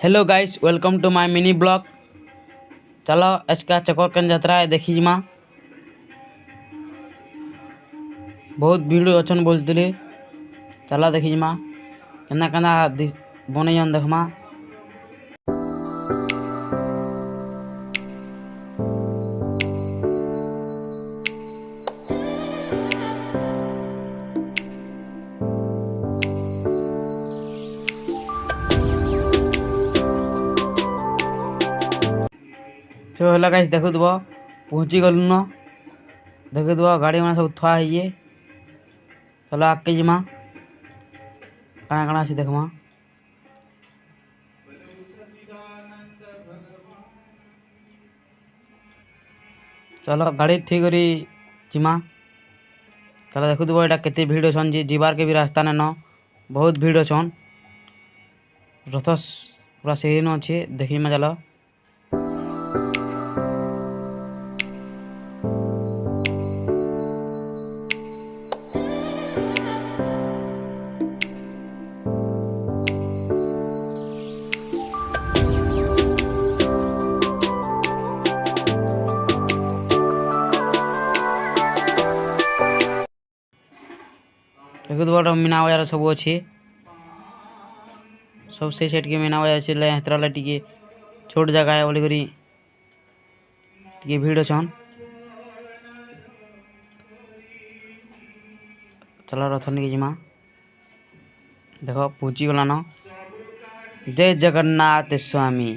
Hello guys, welcome to my mini blog. चलो आज का चकोरकन यात्रा है देखी जिमा। बहुत भीड़ अच्छन बोलते। चलो देखी जिमा केना केना बने देखमा। सब है गाइस देखु दब पहुँची गलु न। देखु दब गाड़ी मैंने सब थुआ है। चलो आगे जिमा कଣା कଣା अच्छी देखमा। चलो गाड़ी ठीक करी जिमा। चलो देखु दब यहाँ केते भीड़ अच्छन जीवार के भी रास्ता ने न बहुत भीड़ अच्छन। रथ पूरा सही न अच्छे देखी में। चलो देखु दब मीना बजार सब अच्छे। सब से सेट के मीना बजार चले हेतरा टी छोट जगह है बोली करी टी भीड़ अच्छन। चलो रथ निके जिमा। देख पहुँची गलान। जय जगन्नाथ स्वामी।